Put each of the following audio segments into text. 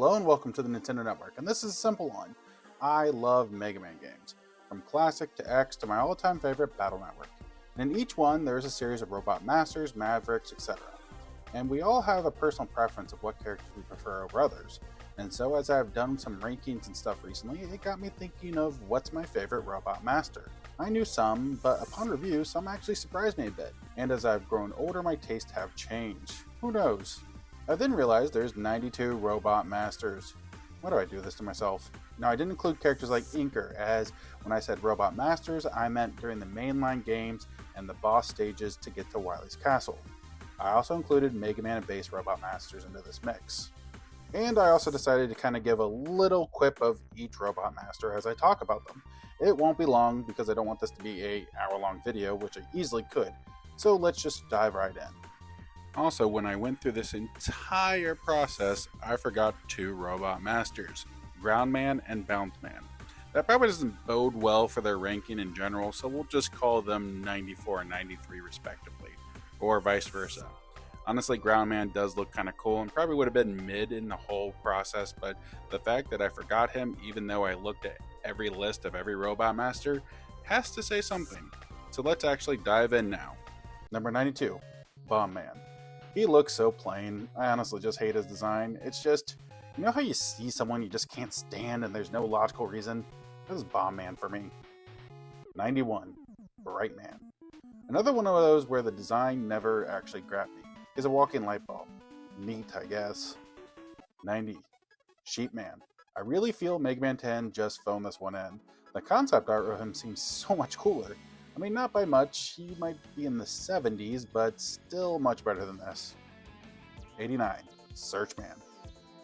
Hello and welcome to the Nintendo Network, and this is a simple one. I love Mega Man games, from classic to X to my all-time favorite, Battle Network. And in each one, there is a series of Robot Masters, Mavericks, etc. And we all have a personal preference of what characters we prefer over others. And so as I've done some rankings and stuff recently, it got me thinking of what's my favorite Robot Master. I knew some, but upon review, some actually surprised me a bit. And as I've grown older, my tastes have changed. Who knows? I then realized there's 92 Robot Masters. Why do I do this to myself? Now, I didn't include characters like Inker, as when I said Robot Masters, I meant during the mainline games and the boss stages to get to Wily's Castle. I also included Mega Man and base Robot Masters into this mix. And I also decided to kind of give a little quip of each Robot Master as I talk about them. It won't be long because I don't want this to be an hour-long video, which I easily could. So let's just dive right in. Also, when I went through this entire process, I forgot two Robot Masters, Ground Man and Bounce Man. That probably doesn't bode well for their ranking in general, so we'll just call them 94 and 93 respectively, or vice versa. Honestly, Ground Man does look kind of cool and probably would have been mid in the whole process, but the fact that I forgot him, even though I looked at every list of every Robot Master, has to say something. So let's actually dive in now. Number 92, Bomb Man. He looks so plain. I honestly just hate his design. It's just, you know how you see someone you just can't stand and there's no logical reason? This is Bomb Man for me. 91, Bright Man. Another one of those where the design never actually grabbed me. He's a walking light bulb. Neat, I guess. 90, Sheep Man. I really feel Mega Man 10 just phoned this one in. The concept art of him seems so much cooler. I mean, not by much, he might be in the 70s, but still much better than this. 89, Searchman.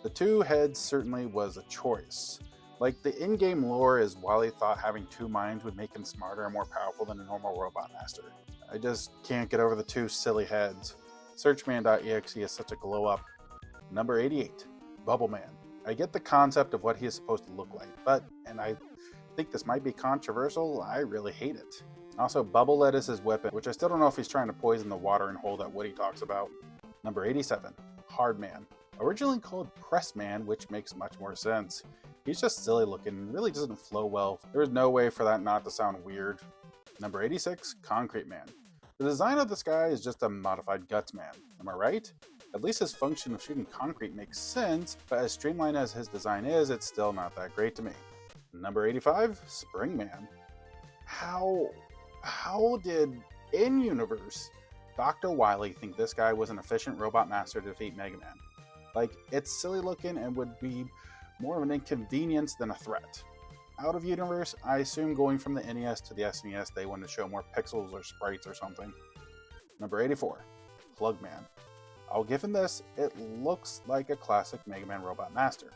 The two heads certainly was a choice. Like, the in-game lore is Wily thought having two minds would make him smarter and more powerful than a normal Robot Master. I just can't get over the two silly heads. Searchman.exe is such a glow-up. Number 88, Bubble Man. I get the concept of what he is supposed to look like, but, and I think this might be controversial, I really hate it. Also, Bubble Let is his weapon, which I still don't know if he's trying to poison the water and hole that Woody talks about. Number 87, Hard Man. Originally called Press Man, which makes much more sense. He's just silly looking and really doesn't flow well. There is no way for that not to sound weird. Number 86, Concrete Man. The design of this guy is just a modified Guts Man. Am I right? At least his function of shooting concrete makes sense, but as streamlined as his design is, it's still not that great to me. Number 85, Spring Man. How did, in-universe, Dr. Wily think this guy was an efficient Robot Master to defeat Mega Man? Like, it's silly looking and would be more of an inconvenience than a threat. Out of universe, I assume going from the NES to the SNES they wanted to show more pixels or sprites or something. Number 84, Plug Man. I'll give him this, it looks like a classic Mega Man Robot Master.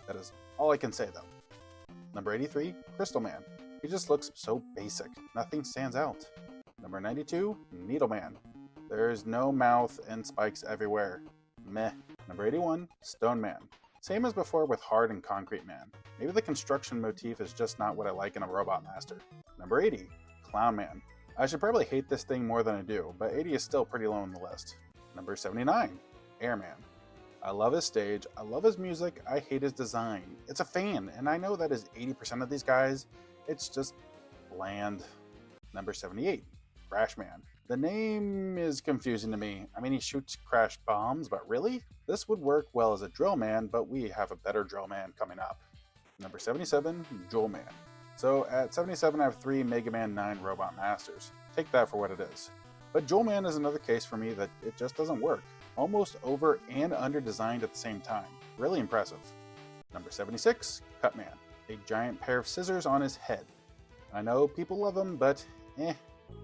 That is all I can say though. Number 83, Crystal Man. He just looks so basic, nothing stands out. Number 92, Needle Man. There's no mouth and spikes everywhere. Meh. Number 81, Stone Man. Same as before with Hard and Concrete Man. Maybe the construction motif is just not what I like in a Robot Master. Number 80, Clown Man. I should probably hate this thing more than I do, but 80 is still pretty low on the list. Number 79, Airman. I love his stage, I love his music, I hate his design. It's a fan, and I know that is 80% of these guys. It's just bland. Number 78, Crash Man. The name is confusing to me. I mean, he shoots crash bombs, but really? This would work well as a Drill Man, but we have a better Drill Man coming up. Number 77, Joel Man. So at 77, I have 3 Mega Man 9 Robot Masters. Take that for what it is. But Joel Man is another case for me that it just doesn't work. Almost over and under designed at the same time. Really impressive. Number 76, Cut Man. A giant pair of scissors on his head. I know people love him, but eh.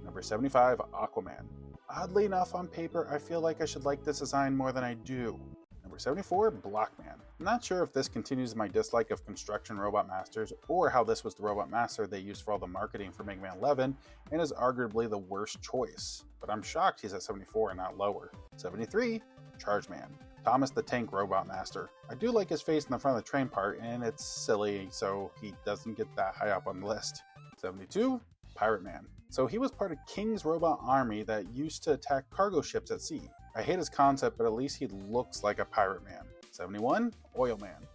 Number 75, Aquaman. Oddly enough, on paper, I feel like I should like this design more than I do. Number 74, Blockman. I'm not sure if this continues my dislike of construction Robot Masters, or how this was the Robot Master they used for all the marketing for Mega Man 11, and is arguably the worst choice. But I'm shocked he's at 74 and not lower. 73, Charge Man. Thomas the Tank Robot Master. I do like his face in the front of the train part, and it's silly, so he doesn't get that high up on the list. 72, Pirate Man. So he was part of King's robot army that used to attack cargo ships at sea. I hate his concept, but at least he looks like a pirate man. 71, Oil Man.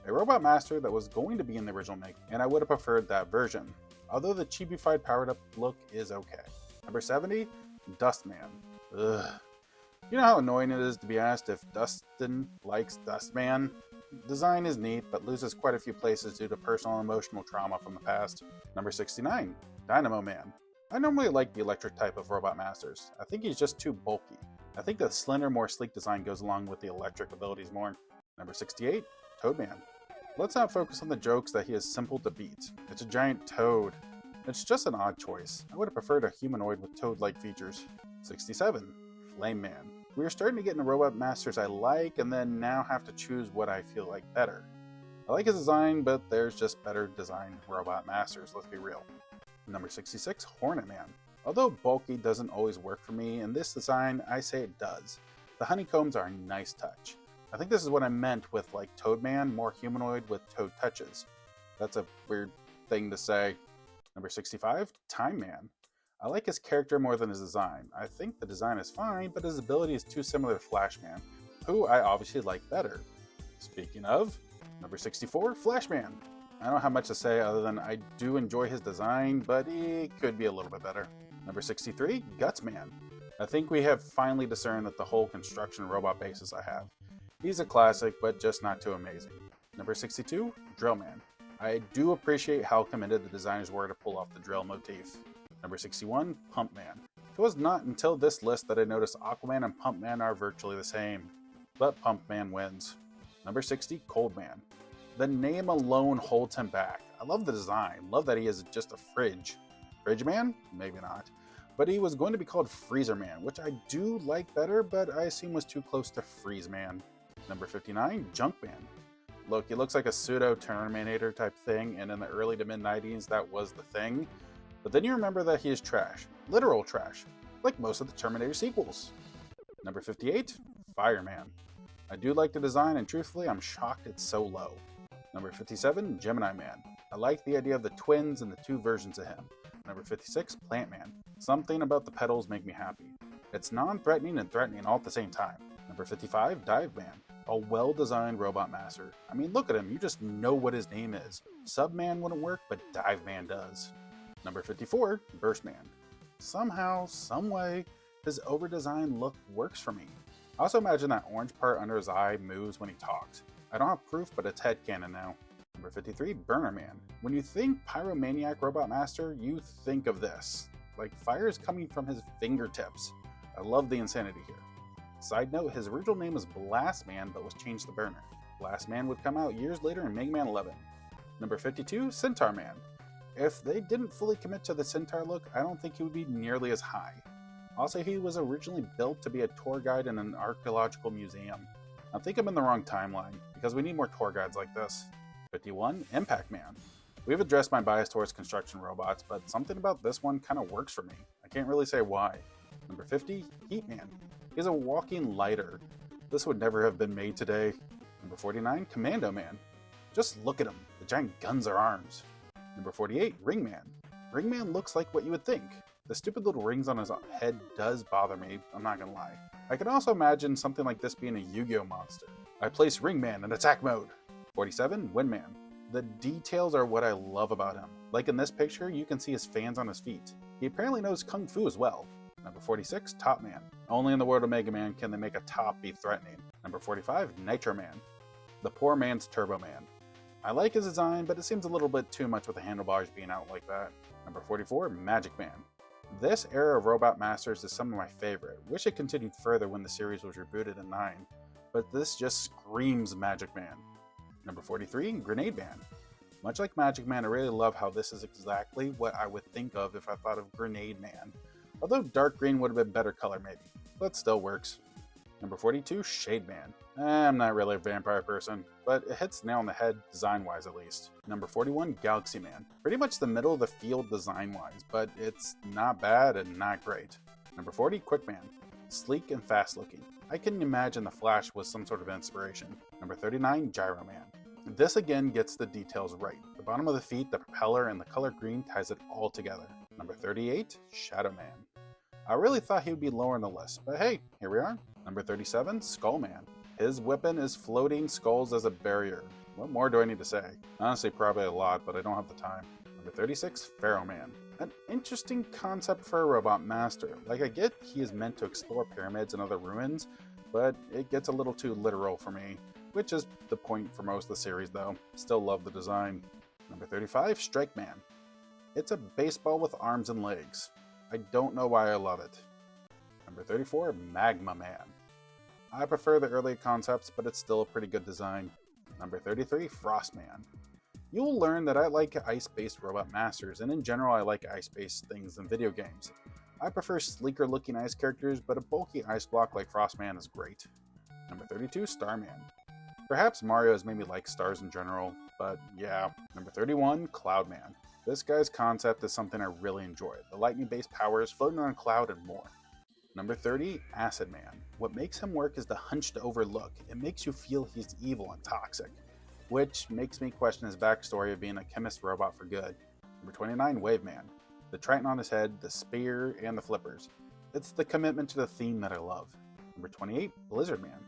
A robot master that was going to be in the original make, and I would have preferred that version, although the chibified powered up look is okay. Number 70, Dust Man. Ugh. You know how annoying it is to be asked if Dustin likes Dustman? Design is neat, but loses quite a few places due to personal and emotional trauma from the past. Number 69, Dynamo Man. I normally like the electric type of robot masters. I think he's just too bulky. I think the slender, more sleek design goes along with the electric abilities more. Number 68, Toadman. Let's not focus on the jokes that he is simple to beat. It's a giant toad. It's just an odd choice. I would have preferred a humanoid with toad-like features. 67, Flame Man. We are starting to get into robot masters I like, and then now have to choose what I feel like better. I like his design, but there's just better designed robot masters, let's be real. Number 66, Hornet Man. Although bulky doesn't always work for me, in this design, I say it does. The honeycombs are a nice touch. I think this is what I meant with like Toadman, more humanoid with toad touches. That's a weird thing to say. Number 65, Time Man. I like his character more than his design. I think the design is fine, but his ability is too similar to Flashman, who I obviously like better. Speaking of, number 64, Flashman. I don't have much to say other than I do enjoy his design, but he could be a little bit better. Number 63, Gutsman. I think we have finally discerned that the whole construction robot basis I have. He's a classic, but just not too amazing. Number 62, Drillman. I do appreciate how committed the designers were to pull off the drill motif. Number 61, Pumpman. It was not until this list that I noticed Aquaman and Pumpman are virtually the same, but Pumpman wins. Number 60, Coldman. The name alone holds him back. I love the design, love that he is just a fridge. Fridge Man? Maybe not. But he was going to be called Freezer Man, which I do like better, but I assume was too close to Freeze Man. Number 59, Junkman. Look, he looks like a pseudo-Terminator type thing, and in the early to mid-90s that was the thing. But then you remember that he is trash. Literal trash. Like most of the Terminator sequels. Number 58, Fireman. I do like the design, and truthfully, I'm shocked it's so low. Number 57, Gemini Man. I like the idea of the twins and the two versions of him. Number 56, Plant Man. Something about the petals make me happy. It's non-threatening and threatening all at the same time. Number 55, Dive Man. A well-designed robot master. I mean, look at him, you just know what his name is. Subman wouldn't work, but Dive Man does. Number 54, Burst Man. Somehow, someway, his over-designed look works for me. I also imagine that orange part under his eye moves when he talks. I don't have proof, but it's headcanon now. Number 53, Burner Man. When you think Pyromaniac Robot Master, you think of this. Like fire is coming from his fingertips. I love the insanity here. Side note, his original name was Blast Man, but was changed to Burner. Blast Man would come out years later in Mega Man 11. Number 52, Centaur Man. If they didn't fully commit to the Centaur look, I don't think he would be nearly as high. Also, he was originally built to be a tour guide in an archaeological museum. I think I'm in the wrong timeline, because we need more tour guides like this. 51, Impact Man. We've addressed my bias towards construction robots, but something about this one kind of works for me. I can't really say why. Number 50, Heat Man. He's a walking lighter. This would never have been made today. Number 49, Commando Man. Just look at him. The giant guns are arms. Number 48, Ring Man. Ring Man looks like what you would think. The stupid little rings on his head does bother me, I'm not gonna lie. I can also imagine something like this being a Yu-Gi-Oh monster. I place Ring Man in attack mode. 47, Wind Man. The details are what I love about him. Like in this picture, you can see his fans on his feet. He apparently knows Kung Fu as well. Number 46, Top Man. Only in the world of Mega Man can they make a top be threatening. Number 45, Nitro Man. The poor man's Turbo Man. I like his design, but it seems a little bit too much with the handlebars being out like that. Number 44, Magic Man. This era of Robot Masters is some of my favorite. Wish it continued further when the series was rebooted in 9, but this just screams Magic Man. Number 43, Grenade Man. Much like Magic Man, I really love how this is exactly what I would think of if I thought of Grenade Man. Although dark green would have been better color maybe, but still works. Number 42, Shade Man. I'm not really a vampire person, but it hits the nail on the head design-wise at least. Number 41, Galaxy Man. Pretty much the middle of the field design-wise, but it's not bad and not great. Number 40, Quick Man. Sleek and fast-looking. I can imagine the Flash was some sort of inspiration. Number 39, Gyro Man. This again gets the details right. The bottom of the feet, the propeller, and the color green ties it all together. Number 38, Shadow Man. I really thought he would be lower on the list, but hey, here we are. Number 37, Skull Man. His weapon is floating skulls as a barrier. What more do I need to say? Honestly, probably a lot, but I don't have the time. Number 36, Pharaoh Man. An interesting concept for a robot master. Like, I get he is meant to explore pyramids and other ruins, but it gets a little too literal for me, which is the point for most of the series though. Still love the design. Number 35, Strike Man. It's a baseball with arms and legs. I don't know why I love it. Number 34, Magma Man. I prefer the early concepts, but it's still a pretty good design. Number 33, Frost Man. You'll learn that I like ice-based robot masters, and in general I like ice-based things in video games. I prefer sleeker looking ice characters, but a bulky ice block like Frostman is great. Number 32, Starman. Perhaps Mario has made me like stars in general, but yeah. Number 31, Cloudman. This guy's concept is something I really enjoy. The lightning-based powers, floating on a cloud, and more. Number 30, Acid Man. What makes him work is the hunched over look. It makes you feel he's evil and toxic, which makes me question his backstory of being a chemist robot for good. Number 29, Wave Man. The Triton on his head, the spear, and the flippers. It's the commitment to the theme that I love. Number 28, Blizzard Man.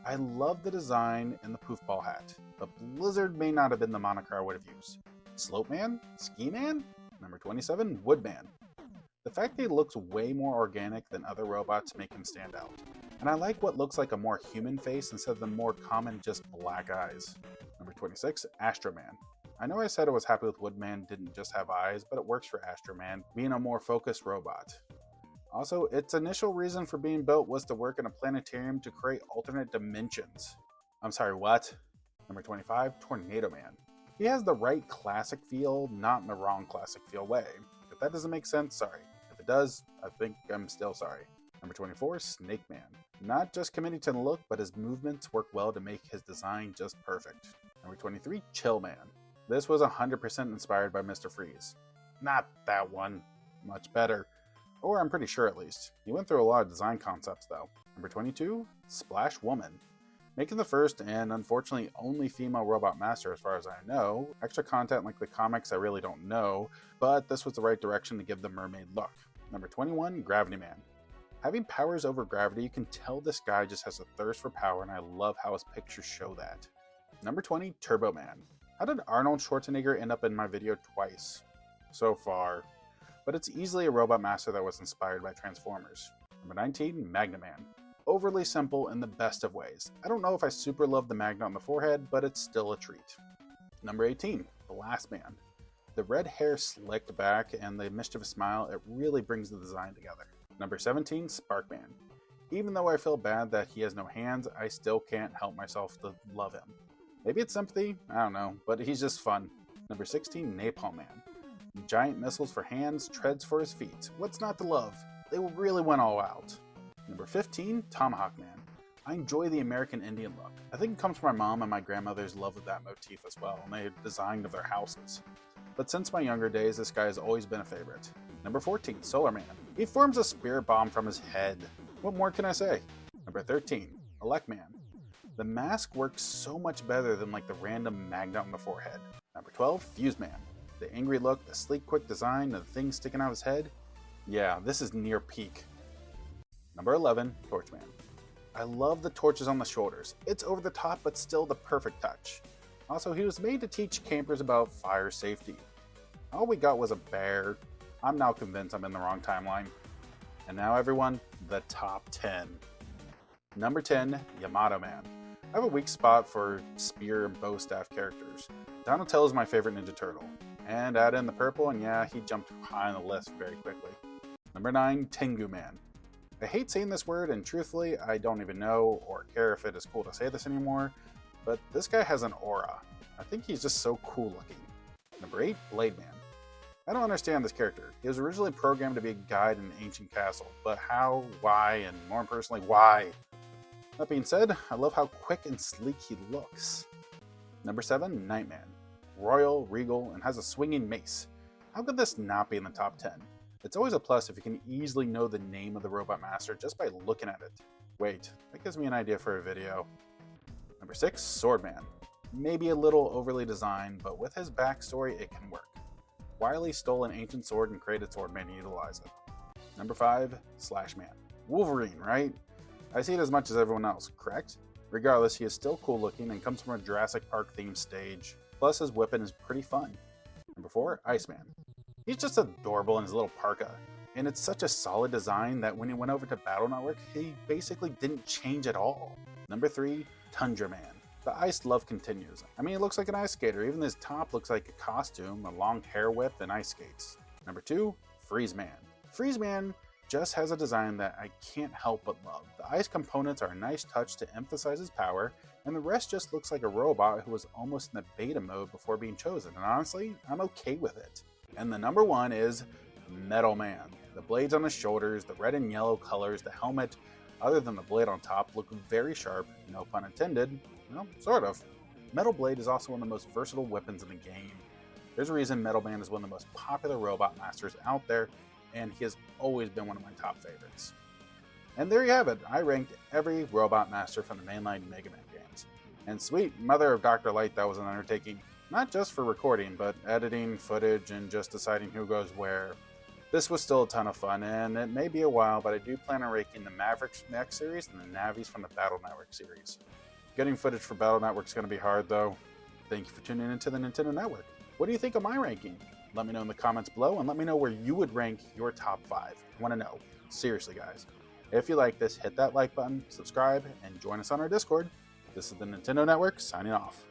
I love the design and the poofball hat, but Blizzard may not have been the moniker I would have used. Slope Man? Ski Man? Number 27, Woodman. The fact that he looks way more organic than other robots make him stand out. And I like what looks like a more human face instead of the more common just black eyes. Number 26, Astro Man. I know I said I was happy with Woodman didn't just have eyes, but it works for Astro Man, being a more focused robot. Also, its initial reason for being built was to work in a planetarium to create alternate dimensions. I'm sorry, what? Number 25, Tornado Man. He has the right classic feel, not in the wrong classic feel way. If that doesn't make sense, sorry. If it does, I think I'm still sorry. Number 24, Snake Man. Not just committing to the look, but his movements work well to make his design just perfect. Number 23, Chill Man. This was 100% inspired by Mr. Freeze. Not that one. Much better. Or I'm pretty sure at least. He went through a lot of design concepts though. Number 22, Splash Woman. Making the first and unfortunately only female robot master as far as I know. Extra content like the comics I really don't know, but this was the right direction to give the mermaid look. Number 21, Gravity Man. Having powers over gravity, you can tell this guy just has a thirst for power, and I love how his pictures show that. Number 20, Turbo Man. How did Arnold Schwarzenegger end up in my video twice so far? But it's easily a robot master that was inspired by Transformers. Number 19, Magna Man. Overly simple in the best of ways. I don't know if I super love the magnet on the forehead, but it's still a treat. Number 18, Blast Man. The red hair slicked back and the mischievous smile, it really brings the design together. Number 17, Spark Man. Even though I feel bad that he has no hands, I still can't help myself to love him. Maybe it's sympathy, I don't know, but he's just fun. Number 16, Napalm Man. Giant missiles for hands, treads for his feet. What's not to love? They really went all out. Number 15, Tomahawk Man. I enjoy the American Indian look. I think it comes from my mom and my grandmother's love of that motif as well, and they designed of their houses. But since my younger days, this guy has always been a favorite. Number 14, Solar Man. He forms a spirit bomb from his head. What more can I say? Number 13, Elect Man. The mask works so much better than like the random magnet on the forehead. Number 12, Fuse Man. The angry look, the sleek quick design, and the thing sticking out of his head. Yeah, this is near peak. Number 11, Torch Man. I love the torches on the shoulders. It's over the top, but still the perfect touch. Also, he was made to teach campers about fire safety. All we got was a bear. I'm now convinced I'm in the wrong timeline. And now everyone, the top 10. Number 10, Yamato Man. I have a weak spot for spear and bow staff characters. Donatello is my favorite Ninja Turtle. And add in the purple, and yeah, he jumped high on the list very quickly. Number 9, Tengu Man. I hate saying this word, and truthfully, I don't even know or care if it is cool to say this anymore, but this guy has an aura. I think he's just so cool looking. Number 8, Blade Man. I don't understand this character. He was originally programmed to be a guide in an ancient castle, but how, why, and more personally, why? That being said, I love how quick and sleek he looks. Number 7, Nightman. Royal, regal, and has a swinging mace. How could this not be in the top 10? It's always a plus if you can easily know the name of the robot master just by looking at it. Wait, that gives me an idea for a video. Number 6, Swordman. Maybe a little overly designed, but with his backstory, it can work. Wily stole an ancient sword and created Swordman to utilize it. Number 5, Slashman. Wolverine, right? I see it as much as everyone else, correct? Regardless, he is still cool looking and comes from a Jurassic Park themed stage, plus his weapon is pretty fun. Number 4, Iceman. He's just adorable in his little parka, and it's such a solid design that when he went over to Battle Network, he basically didn't change at all. Number 3, Tundra Man. The ice love continues. I mean, he looks like an ice skater. Even his top looks like a costume, a long hair whip, and ice skates. Number 2, Freeze Man. Freeze Man just has a design that I can't help but love. The ice components are a nice touch to emphasize his power, and the rest just looks like a robot who was almost in the beta mode before being chosen, and honestly, I'm okay with it. And the number 1 is Metal Man. The blades on his shoulders, the red and yellow colors, the helmet, other than the blade on top, look very sharp, no pun intended. Well, sort of. Metal Blade is also one of the most versatile weapons in the game. There's a reason Metal Man is one of the most popular robot masters out there, and he has always been one of my top favorites. And there you have it. I ranked every robot master from the mainline Mega Man games. And sweet mother of Dr. Light, that was an undertaking, not just for recording, but editing, footage, and just deciding who goes where. This was still a ton of fun, and it may be a while, but I do plan on ranking the Mavericks Mech series and the Navis from the Battle Network series. Getting footage for Battle Network is going to be hard, though. Thank you for tuning into the Nintendo Network. What do you think of my ranking? Let me know in the comments below, and let me know where you would rank your top 5. I want to know. Seriously, guys. If you like this, hit that like button, subscribe, and join us on our Discord. This is the Nintendo Network, signing off.